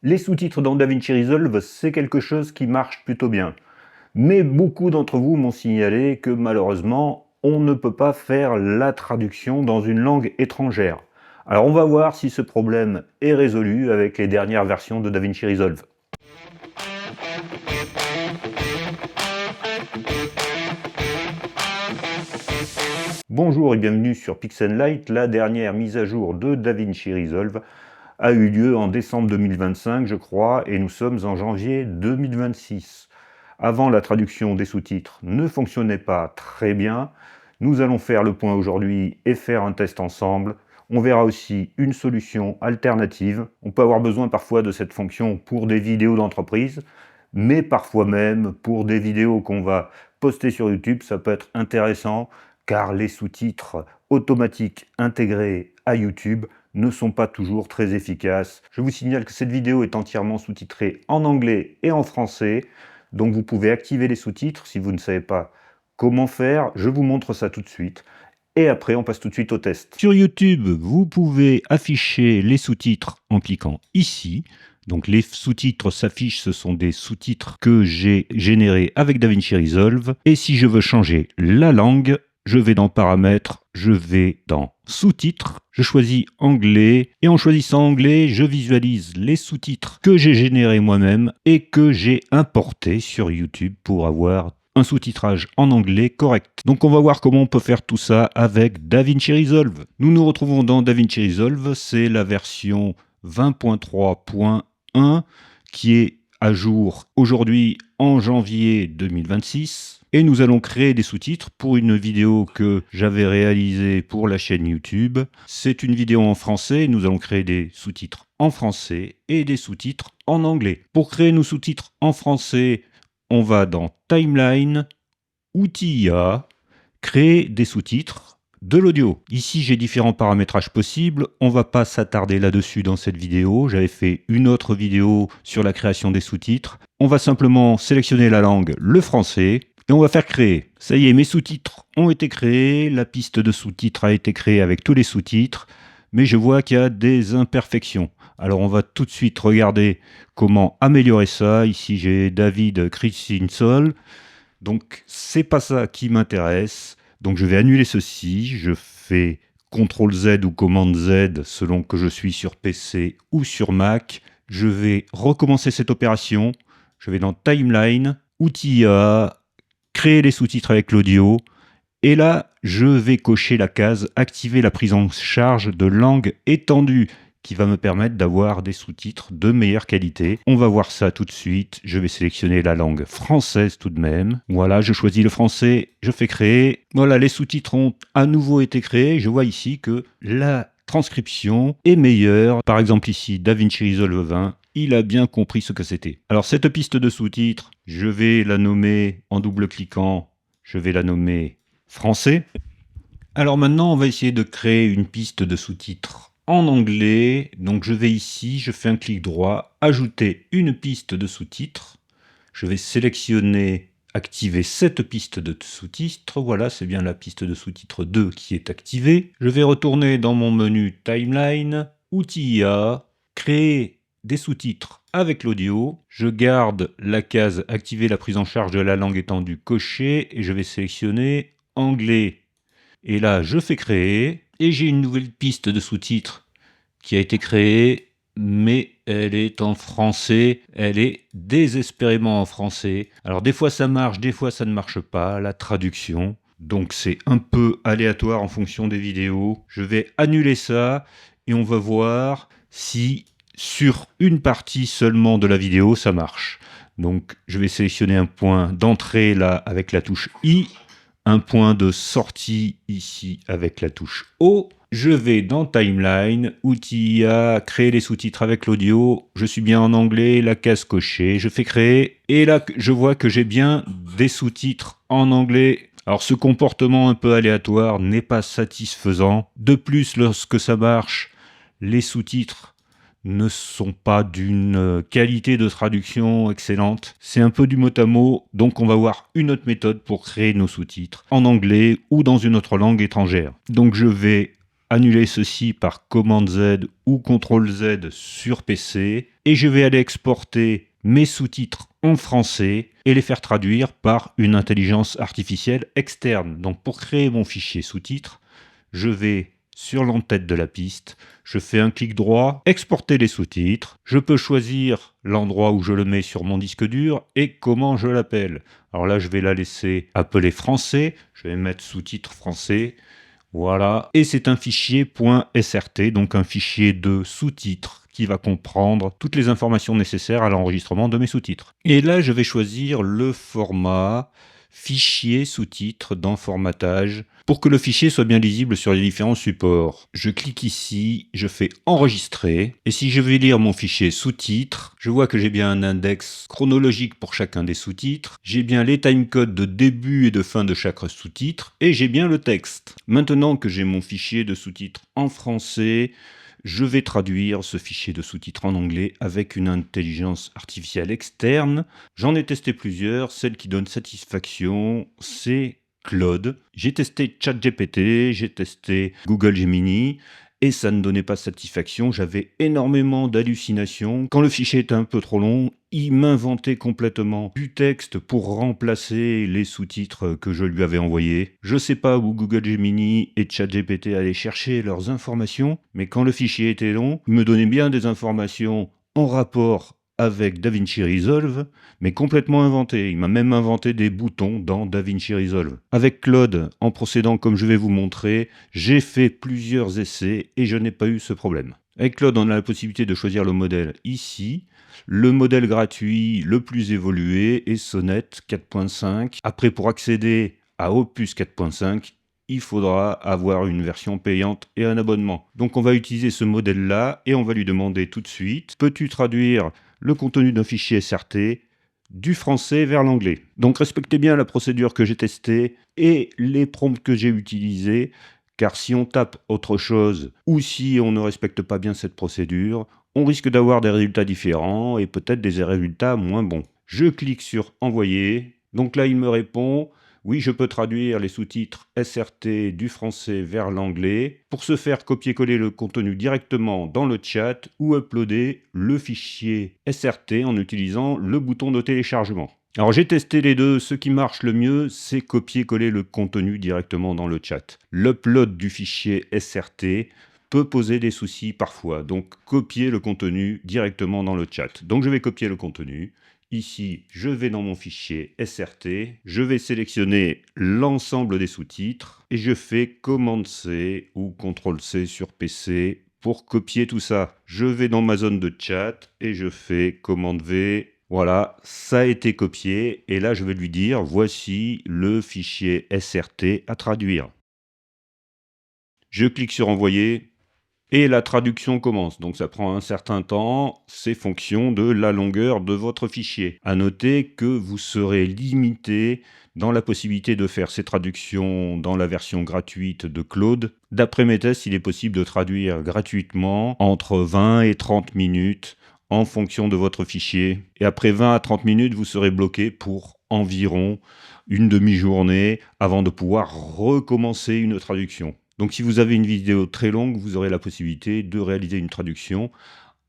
Les sous-titres dans DaVinci Resolve, c'est quelque chose qui marche plutôt bien. Mais beaucoup d'entre vous m'ont signalé que malheureusement, on ne peut pas faire la traduction dans une langue étrangère. Alors on va voir si ce problème est résolu avec les dernières versions de DaVinci Resolve. Bonjour et bienvenue sur Pix'n'Light. La dernière mise à jour de DaVinci Resolve a eu lieu en décembre 2025, je crois, et nous sommes en janvier 2026. Avant, la traduction des sous-titres ne fonctionnait pas très bien. Nous allons faire le point aujourd'hui et faire un test ensemble. On verra aussi une solution alternative. On peut avoir besoin parfois de cette fonction pour des vidéos d'entreprise, mais parfois même pour des vidéos qu'on va poster sur YouTube, ça peut être intéressant car les sous-titres automatiques intégrés à YouTube ne sont pas toujours très efficaces. Je vous signale que cette vidéo est entièrement sous-titrée en anglais et en français, donc vous pouvez activer les sous-titres si vous ne savez pas comment faire. Je vous montre ça tout de suite. Et après, on passe tout de suite au test. Sur YouTube, vous pouvez afficher les sous-titres en cliquant ici. Donc les sous-titres s'affichent, ce sont des sous-titres que j'ai générés avec DaVinci Resolve. Et si je veux changer la langue, je vais dans Paramètres, je vais dans Sous-titres, je choisis Anglais, et en choisissant Anglais, je visualise les sous-titres que j'ai générés moi-même et que j'ai importés sur YouTube pour avoir un sous-titrage en anglais correct. Donc on va voir comment on peut faire tout ça avec DaVinci Resolve. Nous nous retrouvons dans DaVinci Resolve, c'est la version 20.3.1 qui est à jour aujourd'hui en janvier 2026. Et nous allons créer des sous-titres pour une vidéo que j'avais réalisée pour la chaîne YouTube. C'est une vidéo en français, nous allons créer des sous-titres en français et des sous-titres en anglais. Pour créer nos sous-titres en français, on va dans Timeline, Outils IA, créer des sous-titres, de l'audio. Ici, j'ai différents paramétrages possibles. On ne va pas s'attarder là-dessus dans cette vidéo. J'avais fait une autre vidéo sur la création des sous-titres. On va simplement sélectionner la langue, le français, et on va faire créer. Ça y est, mes sous-titres ont été créés. La piste de sous-titres a été créée avec tous les sous-titres. Mais je vois qu'il y a des imperfections. Alors on va tout de suite regarder comment améliorer ça. Ici, j'ai David Christinsol. Donc, c'est pas ça qui m'intéresse. Donc, je vais annuler ceci. Je fais CTRL Z ou commande Z selon que je suis sur PC ou sur Mac. Je vais recommencer cette opération. Je vais dans Timeline, Outils IA, créer les sous-titres avec l'audio. Et là, je vais cocher la case Activer la prise en charge de langue étendue qui va me permettre d'avoir des sous-titres de meilleure qualité. On va voir ça tout de suite. Je vais sélectionner la langue française tout de même. Voilà, je choisis le français, je fais créer. Voilà, les sous-titres ont à nouveau été créés. Je vois ici que la transcription est meilleure. Par exemple ici, DaVinci Resolve 20, il a bien compris ce que c'était. Alors cette piste de sous-titres, je vais la nommer en double-cliquant. Je vais la nommer français. Alors maintenant, on va essayer de créer une piste de sous-titres en anglais. Donc je vais ici, je fais un clic droit, ajouter une piste de sous-titres. Je vais sélectionner, activer cette piste de sous-titres. Voilà, c'est bien la piste de sous-titres 2 qui est activée. Je vais retourner dans mon menu Timeline, Outils IA, créer des sous-titres avec l'audio. Je garde la case Activer la prise en charge de la langue étendue cochée et je vais sélectionner Anglais. Et là, je fais créer et j'ai une nouvelle piste de sous-titres qui a été créée, mais elle est en français. Elle est désespérément en français. Alors des fois ça marche, des fois ça ne marche pas, la traduction. Donc c'est un peu aléatoire en fonction des vidéos. Je vais annuler ça et on va voir si sur une partie seulement de la vidéo ça marche. Donc je vais sélectionner un point d'entrée là avec la touche I. Un point de sortie ici avec la touche O. Je vais dans Timeline, Outils IA, créer les sous-titres avec l'audio. Je suis bien en anglais, la case cochée, je fais créer. Et là, je vois que j'ai bien des sous-titres en anglais. Alors ce comportement un peu aléatoire n'est pas satisfaisant. De plus, lorsque ça marche, les sous-titres ne sont pas d'une qualité de traduction excellente. C'est un peu du mot à mot, donc on va voir une autre méthode pour créer nos sous-titres en anglais ou dans une autre langue étrangère. Donc je vais annuler ceci par commande Z ou CTRL Z sur PC et je vais aller exporter mes sous-titres en français et les faire traduire par une intelligence artificielle externe. Donc pour créer mon fichier sous-titres, je vais sur l'entête de la piste, je fais un clic droit, exporter les sous-titres, je peux choisir l'endroit où je le mets sur mon disque dur et comment je l'appelle. Alors là, je vais la laisser appeler français, je vais mettre sous-titres français, voilà, et c'est un fichier .srt, donc un fichier de sous-titres qui va comprendre toutes les informations nécessaires à l'enregistrement de mes sous-titres. Et là, je vais choisir le format fichier sous-titres dans formatage pour que le fichier soit bien lisible sur les différents supports. Je clique ici, je fais enregistrer et si je vais lire mon fichier sous-titres, je vois que j'ai bien un index chronologique pour chacun des sous-titres, j'ai bien les timecodes de début et de fin de chaque sous-titre et j'ai bien le texte. Maintenant que j'ai mon fichier de sous-titres en français, je vais traduire ce fichier de sous-titres en anglais avec une intelligence artificielle externe. J'en ai testé plusieurs. Celle qui donne satisfaction, c'est Claude. J'ai testé ChatGPT, j'ai testé Google Gemini et ça ne donnait pas satisfaction. J'avais énormément d'hallucinations. Quand le fichier était un peu trop long, il m'inventait complètement du texte pour remplacer les sous-titres que je lui avais envoyés. Je sais pas où Google Gemini et ChatGPT allaient chercher leurs informations, mais quand le fichier était long, il me donnait bien des informations en rapport avec DaVinci Resolve, mais complètement inventé. Il m'a même inventé des boutons dans DaVinci Resolve. Avec Claude, en procédant comme je vais vous montrer, j'ai fait plusieurs essais et je n'ai pas eu ce problème. Avec Claude, on a la possibilité de choisir le modèle ici. Le modèle gratuit le plus évolué est Sonnet 4.5. Après, pour accéder à Opus 4.5, il faudra avoir une version payante et un abonnement. Donc on va utiliser ce modèle-là et on va lui demander tout de suite, peux-tu traduire le contenu d'un fichier SRT du français vers l'anglais. Donc respectez bien la procédure que j'ai testée et les prompts que j'ai utilisés, car si on tape autre chose ou si on ne respecte pas bien cette procédure, on risque d'avoir des résultats différents et peut-être des résultats moins bons. Je clique sur envoyer, donc là il me répond oui, je peux traduire les sous-titres SRT du français vers l'anglais. Pour ce faire, copier-coller le contenu directement dans le chat ou uploader le fichier SRT en utilisant le bouton de téléchargement. Alors j'ai testé les deux, ce qui marche le mieux, c'est copier-coller le contenu directement dans le chat. L'upload du fichier SRT peut poser des soucis parfois, donc copier le contenu directement dans le chat. Donc je vais copier le contenu. Ici, je vais dans mon fichier SRT, je vais sélectionner l'ensemble des sous-titres et je fais commande C ou CTRL C sur PC pour copier tout ça. Je vais dans ma zone de chat et je fais commande V. Voilà, ça a été copié et là je vais lui dire voici le fichier SRT à traduire. Je clique sur envoyer. Et la traduction commence, donc ça prend un certain temps, c'est fonction de la longueur de votre fichier. À noter que vous serez limité dans la possibilité de faire ces traductions dans la version gratuite de Claude. D'après mes tests, il est possible de traduire gratuitement entre 20 et 30 minutes en fonction de votre fichier. Et après 20 à 30 minutes, vous serez bloqué pour environ une demi-journée avant de pouvoir recommencer une traduction. Donc si vous avez une vidéo très longue, vous aurez la possibilité de réaliser une traduction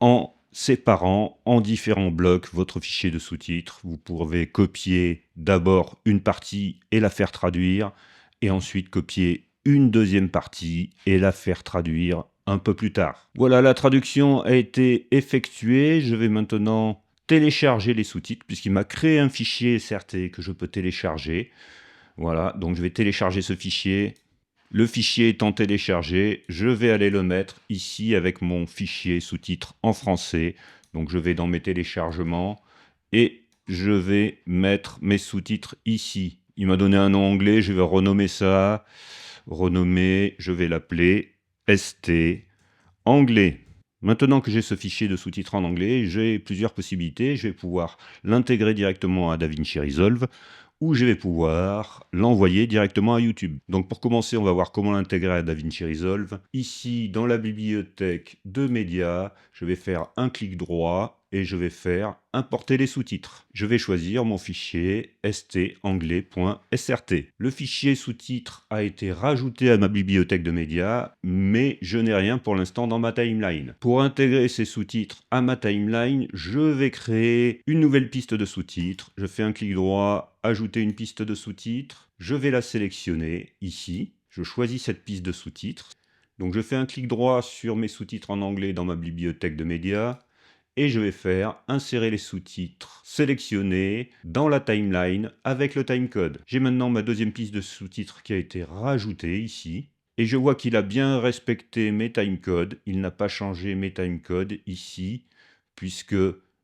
en séparant en différents blocs votre fichier de sous-titres. Vous pouvez copier d'abord une partie et la faire traduire, et ensuite copier une deuxième partie et la faire traduire un peu plus tard. Voilà, la traduction a été effectuée. Je vais maintenant télécharger les sous-titres, puisqu'il m'a créé un fichier SRT que je peux télécharger. Voilà, donc je vais télécharger ce fichier. Le fichier étant téléchargé, je vais aller le mettre ici avec mon fichier sous-titres en français. Donc je vais dans mes téléchargements et je vais mettre mes sous-titres ici. Il m'a donné un nom anglais, je vais renommer ça. Renommer, je vais l'appeler ST anglais. Maintenant que j'ai ce fichier de sous-titres en anglais, j'ai plusieurs possibilités. Je vais pouvoir l'intégrer directement à DaVinci Resolve ou je vais pouvoir l'envoyer directement à YouTube. Donc pour commencer, on va voir comment l'intégrer à DaVinci Resolve. Ici, dans la bibliothèque de médias, je vais faire un clic droit et je vais faire importer les sous-titres. Je vais choisir mon fichier stanglais.srt. Le fichier sous-titres a été rajouté à ma bibliothèque de médias, mais je n'ai rien pour l'instant dans ma timeline. Pour intégrer ces sous-titres à ma timeline, je vais créer une nouvelle piste de sous-titres. Je fais un clic droit, ajouter une piste de sous-titres. Je vais la sélectionner ici. Je choisis cette piste de sous-titres. Donc je fais un clic droit sur mes sous-titres en anglais dans ma bibliothèque de médias et je vais faire insérer les sous-titres sélectionnés dans la timeline avec le timecode. J'ai maintenant ma deuxième piste de sous-titres qui a été rajoutée ici et je vois qu'il a bien respecté mes timecodes. Il n'a pas changé mes timecodes ici puisque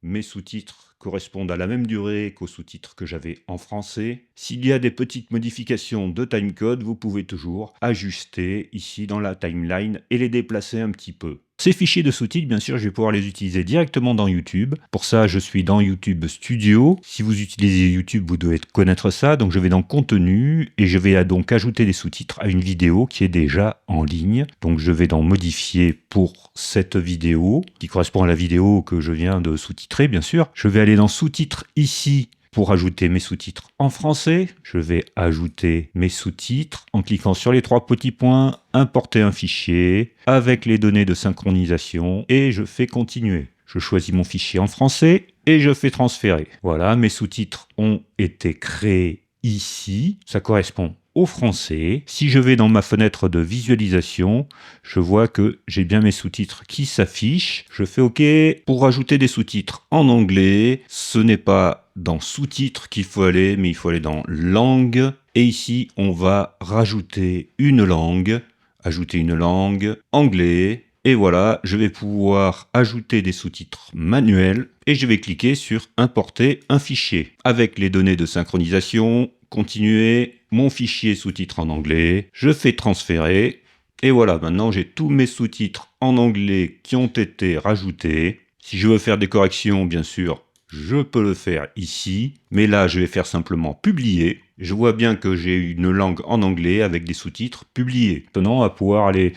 mes sous-titres correspondent à la même durée qu'aux sous-titres que j'avais en français. S'il y a des petites modifications de timecode, vous pouvez toujours ajuster ici dans la timeline et les déplacer un petit peu. Ces fichiers de sous-titres, bien sûr, je vais pouvoir les utiliser directement dans YouTube. Pour ça, je suis dans YouTube Studio. Si vous utilisez YouTube, vous devez connaître ça. Donc, je vais dans Contenu et je vais donc ajouter des sous-titres à une vidéo qui est déjà en ligne. Donc, je vais dans Modifier pour cette vidéo qui correspond à la vidéo que je viens de sous-titrer, bien sûr. Je vais aller dans Sous-titres ici pour ajouter mes sous-titres en français. Je vais ajouter mes sous-titres en cliquant sur les trois petits points, importer un fichier avec les données de synchronisation et je fais continuer. Je choisis mon fichier en français et je fais transférer. Voilà, mes sous-titres ont été créés ici. Ça correspond au français. Si je vais dans ma fenêtre de visualisation, je vois que j'ai bien mes sous-titres qui s'affichent. Je fais OK. Pour rajouter des sous-titres en anglais, ce n'est pas dans sous-titres qu'il faut aller, mais il faut aller dans langue. Et ici, on va rajouter une langue. Ajouter une langue, anglais. Et voilà, je vais pouvoir ajouter des sous-titres manuels et je vais cliquer sur importer un fichier avec les données de synchronisation, continuer, mon fichier sous-titres en anglais, je fais transférer et voilà, maintenant j'ai tous mes sous-titres en anglais qui ont été rajoutés. Si je veux faire des corrections, bien sûr, je peux le faire ici, mais là je vais faire simplement publier. Je vois bien que j'ai une langue en anglais avec des sous-titres publiés. Maintenant, on va pouvoir aller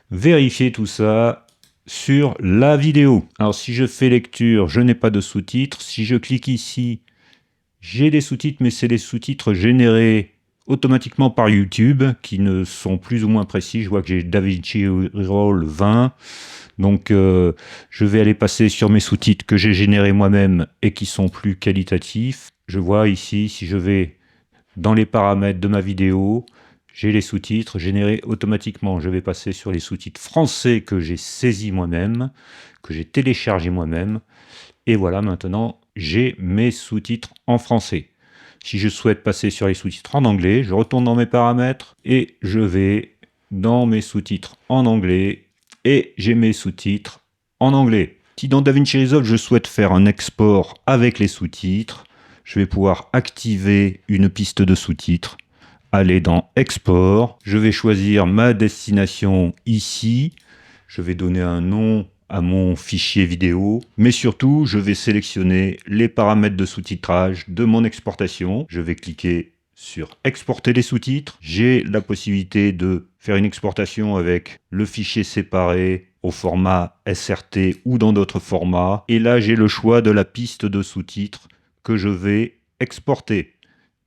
vérifier tout ça sur la vidéo. Alors si je fais lecture, je n'ai pas de sous-titres. Si je clique ici, j'ai des sous-titres, mais c'est des sous-titres générés automatiquement par YouTube qui ne sont plus ou moins précis. Je vois que j'ai DaVinci Resolve 20. Donc je vais aller passer sur mes sous-titres que j'ai générés moi-même et qui sont plus qualitatifs. Je vois ici, si je vais dans les paramètres de ma vidéo, j'ai les sous-titres générés automatiquement. Je vais passer sur les sous-titres français que j'ai saisis moi-même, que j'ai téléchargés moi-même. Et voilà, maintenant, j'ai mes sous-titres en français. Si je souhaite passer sur les sous-titres en anglais, je retourne dans mes paramètres et je vais dans mes sous-titres en anglais et j'ai mes sous-titres en anglais. Si dans DaVinci Resolve, je souhaite faire un export avec les sous-titres, je vais pouvoir activer une piste de sous-titres. Aller dans Export, je vais choisir ma destination ici, je vais donner un nom à mon fichier vidéo, mais surtout je vais sélectionner les paramètres de sous-titrage de mon exportation. Je vais cliquer sur Exporter les sous-titres. J'ai la possibilité de faire une exportation avec le fichier séparé au format SRT ou dans d'autres formats. Et là, j'ai le choix de la piste de sous-titres que je vais exporter.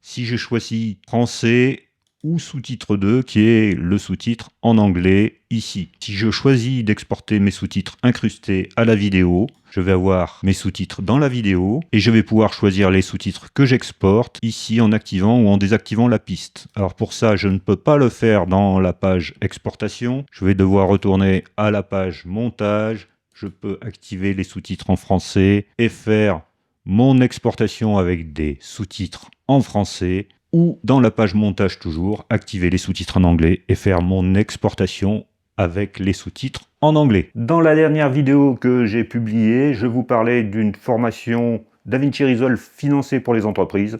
Si je choisis français ou sous-titre 2, qui est le sous-titre en anglais ici. Si je choisis d'exporter mes sous-titres incrustés à la vidéo, je vais avoir mes sous-titres dans la vidéo et je vais pouvoir choisir les sous-titres que j'exporte ici en activant ou en désactivant la piste. Alors pour ça, je ne peux pas le faire dans la page exportation. Je vais devoir retourner à la page montage. Je peux activer les sous-titres en français et faire mon exportation avec des sous-titres en français ou dans la page montage toujours, activer les sous-titres en anglais et faire mon exportation avec les sous-titres en anglais. Dans la dernière vidéo que j'ai publiée, je vous parlais d'une formation DaVinci Resolve financée pour les entreprises.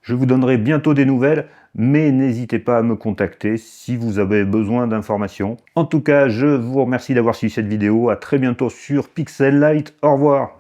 Je vous donnerai bientôt des nouvelles, mais n'hésitez pas à me contacter si vous avez besoin d'informations. En tout cas, je vous remercie d'avoir suivi cette vidéo. À très bientôt sur Pixel Light. Au revoir.